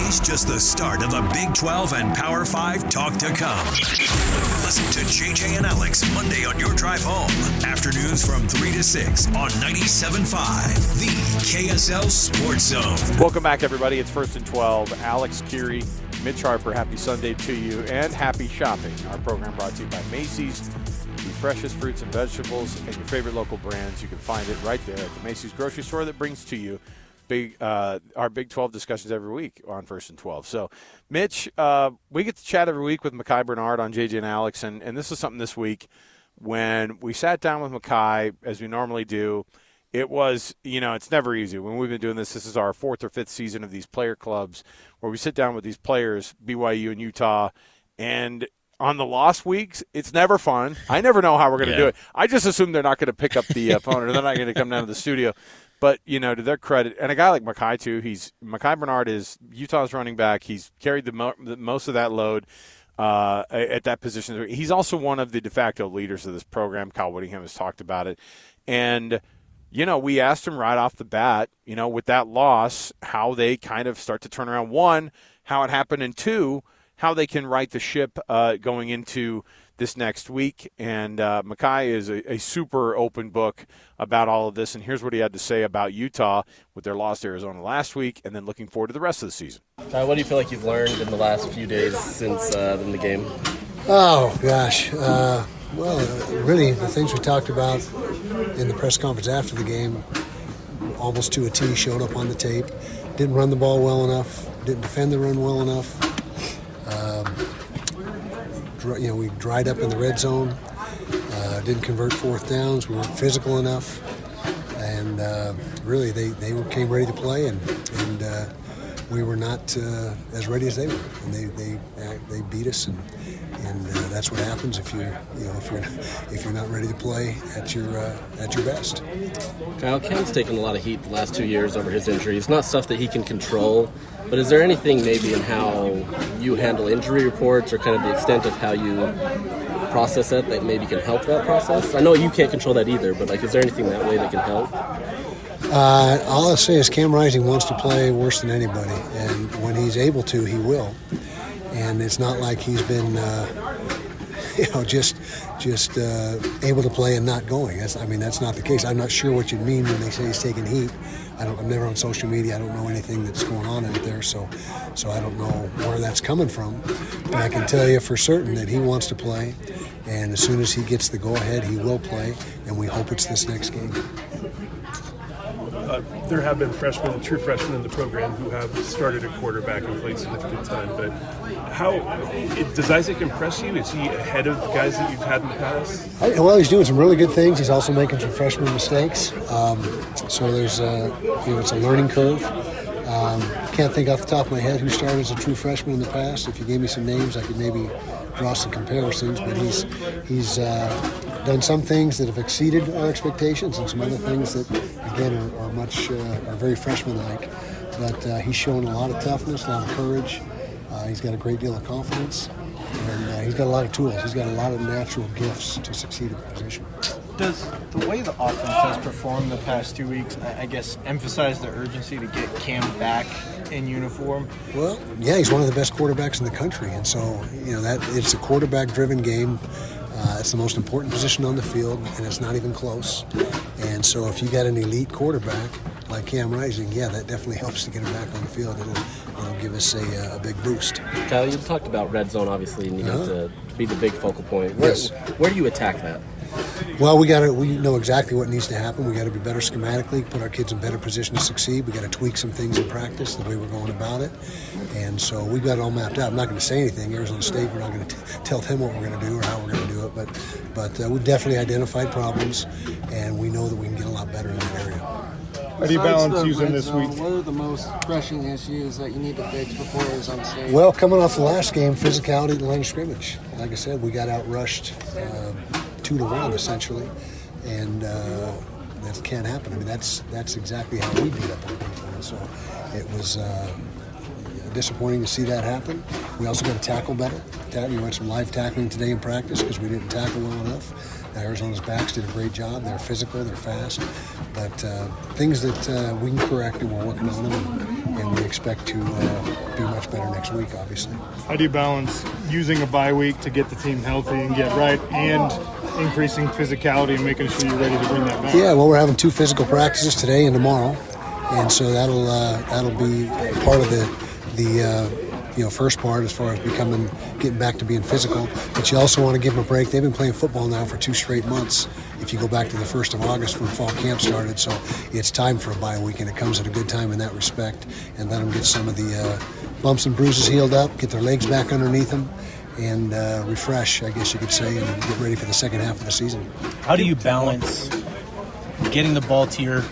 Today's just the start of the Big 12 and Power 5 talk to come. Listen to JJ and Alex Monday on your drive home. Afternoons from 3 to 6 on 97.5, the KSL Sports Zone. Welcome back, everybody. It's First and 12. Alex Kirry, Mitch Harper, happy Sunday to you, and happy shopping. Our program brought to you by Macy's. The freshest fruits and vegetables and your favorite local brands. You can find it right there at the Macy's grocery store that brings to you our Big 12 discussions every week on First and 12. So, Mitch, we get to chat every week with Micah Bernard on JJ and Alex, and this is something this week when we sat down with Micah, as we normally do. It was, it's never easy. When we've been doing this is our fourth or fifth season of these player clubs where we sit down with these players, BYU and Utah, and on the lost weeks, it's never fun. I never know how we're going to do it. I just assume they're not going to pick up the phone or they're not going to come down to the studio. But, to their credit, and a guy like Micah, too, Micah Bernard is Utah's running back. He's carried the most of that load at that position. He's also one of the de facto leaders of this program. Kyle Whittingham has talked about it. And, we asked him right off the bat, with that loss, how they kind of start to turn around. One, how it happened, and two, how they can right the ship going into this next week. And Micah is a super open book about all of this. And here's what he had to say about Utah with their loss to Arizona last week and then looking forward to the rest of the season. What do you feel like you've learned in the last few days since the game? Oh, gosh. Really, the things we talked about in the press conference after the game, almost to a T, showed up on the tape. Didn't run the ball well enough. Didn't defend the run well enough. We dried up in the red zone, didn't convert fourth downs, we weren't physical enough, and really they came ready to play, and we were not as ready as they were, and they beat us, and that's what happens if you're not ready to play at your best. Kyle, Cam's taken a lot of heat the last 2 years over his injuries. Not stuff that he can control, but is there anything maybe in how you handle injury reports or kind of the extent of how you process it that maybe can help that process? I know you can't control that either, but is there anything that way that can help? All I'll say is Cam Rising wants to play worse than anybody, and when he's able to, he will. And it's not like he's been, just able to play and not going. That's not the case. I'm not sure what you mean when they say he's taking heat. I'm never on social media. I don't know anything that's going on out there, so I don't know where that's coming from. But I can tell you for certain that he wants to play, and as soon as he gets the go-ahead, he will play, and we hope it's this next game. There have been true freshmen in the program who have started at quarterback and played significant time, but does Isaac impress you? Is he ahead of guys that you've had in the past? Well, he's doing some really good things. He's also making some freshman mistakes. So there's it's a learning curve. Can't think off the top of my head who started as a true freshman in the past. If you gave me some names, I could maybe draw some comparisons, but he's done some things that have exceeded our expectations and some other things that, again, are very freshman-like. But he's shown a lot of toughness, a lot of courage. He's got a great deal of confidence, and he's got a lot of tools. He's got a lot of natural gifts to succeed at the position. Does the way the offense has performed the past 2 weeks, I guess, emphasize the urgency to get Cam back in uniform? Well, yeah, he's one of the best quarterbacks in the country, and so that it's a quarterback-driven game. It's the most important position on the field, and it's not even close. And so if you got an elite quarterback like Cam Rising, that definitely helps to get him back on the field. It'll give us a big boost. Kyle, you talked about red zone, obviously, and you have to be the big focal point. Where do you attack that? Well, we know exactly what needs to happen. We got to be better schematically, put our kids in better position to succeed. We got to tweak some things in practice, the way we're going about it, and so we've got it all mapped out. I'm not going to say anything. Arizona State, we're not going to tell them what we're going to do or how we're going to do it, but we've definitely identified problems, and we know that we can get a lot better in that area. How do you balance using this week? What are the most pressing issues that you need to fix before Arizona State? Well, coming off the last game, physicality at the line of scrimmage. Like I said, we got outrushed 2-1 essentially, and that can't happen. That's exactly how we beat up on people. And so it was disappointing to see that happen. We also got to tackle better. We went some live tackling today in practice because we didn't tackle well enough. Arizona's backs did a great job. They're physical, they're fast, but things that we can correct, and we're working on them, and we expect to be much better next week, obviously. How do you balance using a bye week to get the team healthy and get right, and increasing physicality and making sure you're ready to bring that back? Yeah, well, we're having 2 physical practices today and tomorrow, and so that'll be part of the first part as far as getting back to being physical. But you also want to give them a break. They've been playing football now for 2 straight months. If you go back to the 1st of August when fall camp started, so it's time for a bye week, and it comes at a good time in that respect. And let them get some of the bumps and bruises healed up, get their legs back underneath them, and refresh, I guess you could say, and get ready for the second half of the season. How do you balance getting the ball to your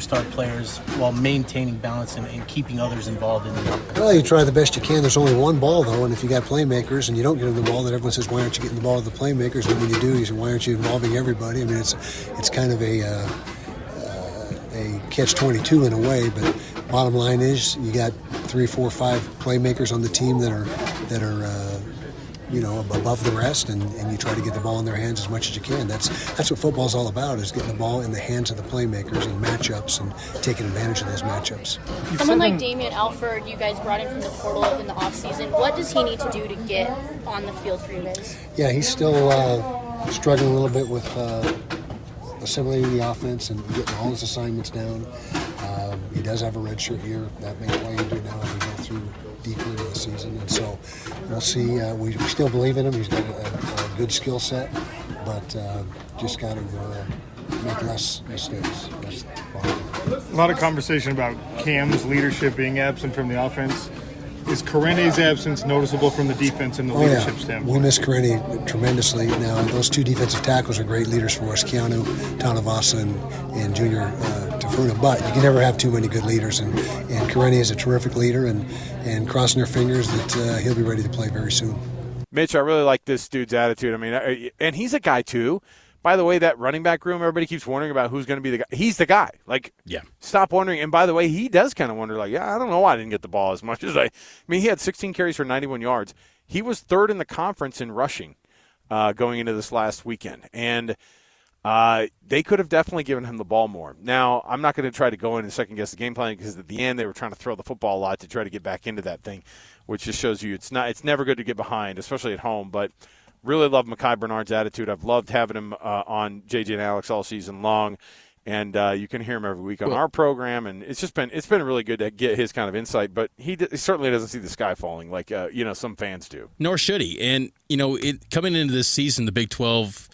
star players while maintaining balance and keeping others involved in the offense? Well, you try the best you can. There's only one ball, though, and if you got playmakers and you don't get them the ball, then everyone says, why aren't you getting the ball to the playmakers? And when you do, you say, why aren't you involving everybody? I mean, it's kind of a catch-22 in a way, but bottom line is you got 3, 4, 5 playmakers on the team that are above the rest, and you try to get the ball in their hands as much as you can. That's what football's all about, is getting the ball in the hands of the playmakers and matchups and taking advantage of those matchups. Someone like Damian Alford, you guys brought in from the portal in the offseason. What does he need to do to get on the field for you guys? Yeah, he's still struggling a little bit with assimilating the offense and getting all his assignments down. He does have a redshirt year. That may play into now as we go through deeper into the season, and so we'll see. We still believe in him. He's got a good skill set, but just got to make less mistakes. That's the bottom. A lot of conversation about Cam's leadership being absent from the offense. Is Karene's absence noticeable from the defense and the leadership standpoint? We miss Karene tremendously. Now, those 2 defensive tackles are great leaders for us, Keanu Tanavasa and Junior Tafuna, but you can never have too many good leaders, and Karene is a terrific leader, and crossing their fingers that he'll be ready to play very soon. Mitch, I really like this dude's attitude. I mean, and he's a guy, too. By the way, that running back room, everybody keeps wondering about who's going to be the guy. He's the guy. Stop wondering. And by the way, he does kind of wonder, I don't know why I didn't get the ball as much as I mean, he had 16 carries for 91 yards. He was 3rd in the conference in rushing going into this last weekend. And they could have definitely given him the ball more. Now, I'm not going to try to go in and second-guess the game plan, because at the end they were trying to throw the football a lot to try to get back into that thing, which just shows you it's never good to get behind, especially at home. But really love Micah Bernard's attitude. I've loved having him on JJ and Alex all season long, and you can hear him every week on our program. And it's been really good to get his kind of insight. But he certainly doesn't see the sky falling like some fans do. Nor should he. And coming into this season, the Big 12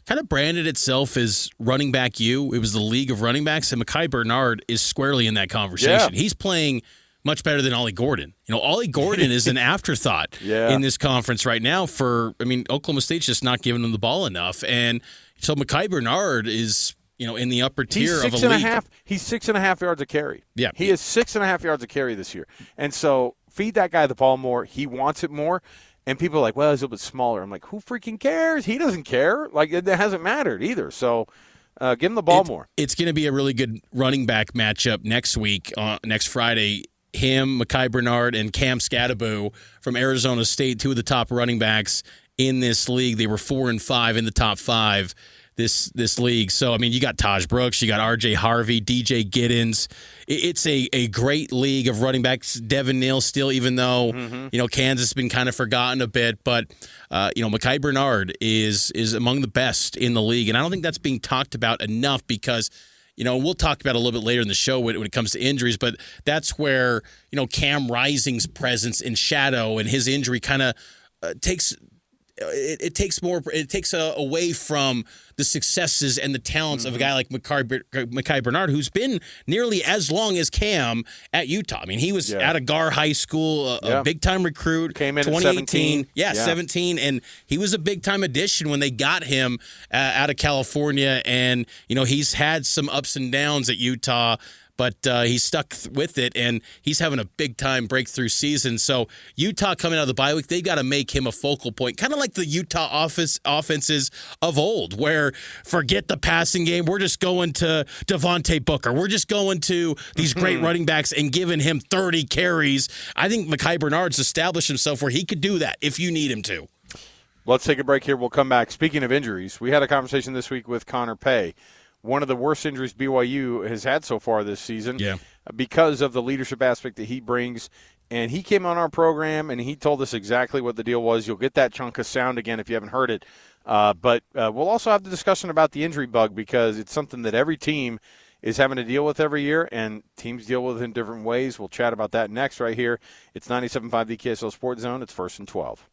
kind of branded itself as running back U. It was the league of running backs, and Micah Bernard is squarely in that conversation. Yeah. He's playing much better than Ollie Gordon. Ollie Gordon is an afterthought in this conference right now Oklahoma State's just not giving him the ball enough. And so Micah Bernard is, in the upper tier of a league. He's 6.5 yards a carry. Yeah. He is 6.5 yards a carry this year. And so feed that guy the ball more. He wants it more. And people are like, well, he's a little bit smaller. I'm like, who freaking cares? He doesn't care. It hasn't mattered either. So give him the ball more. It's going to be a really good running back matchup next week, next Friday. Him, Micah Bernard, and Cam Scadaboo from Arizona State, 2 of the top running backs in this league. They were 4 and 5 in the top 5 this league. So, you got Taj Brooks, you got R.J. Harvey, DJ Giddens. It's a great league of running backs. Devin Neal still, even though, Kansas has been kind of forgotten a bit. But, Micah Bernard is among the best in the league. And I don't think that's being talked about enough because – we'll talk about it a little bit later in the show when it comes to injuries, but that's where, Cam Rising's presence in shadow and his injury kind of takes away from the successes and the talents of a guy like Micah Bernard, who's been nearly as long as Cam at Utah. He was out of Gar High School, a big-time recruit. Came in 2018. at 17. 17, and he was a big-time addition when they got him out of California, and, he's had some ups and downs at Utah, but he's stuck with it, and he's having a big-time breakthrough season. So Utah coming out of the bye week, they got to make him a focal point, kind of like the Utah offenses of old, where forget the passing game. We're just going to Devontae Booker. We're just going to these great running backs and giving him 30 carries. I think Micah Bernard's established himself where he could do that if you need him to. Let's take a break here. We'll come back. Speaking of injuries, we had a conversation this week with Connor Pay. One of the worst injuries BYU has had so far this season because of the leadership aspect that he brings. And he came on our program, and he told us exactly what the deal was. You'll get that chunk of sound again if you haven't heard it. But we'll also have the discussion about the injury bug, because it's something that every team is having to deal with every year, and teams deal with it in different ways. We'll chat about that next right here. It's 97.5 the KSL Sports Zone. It's 1st and 12.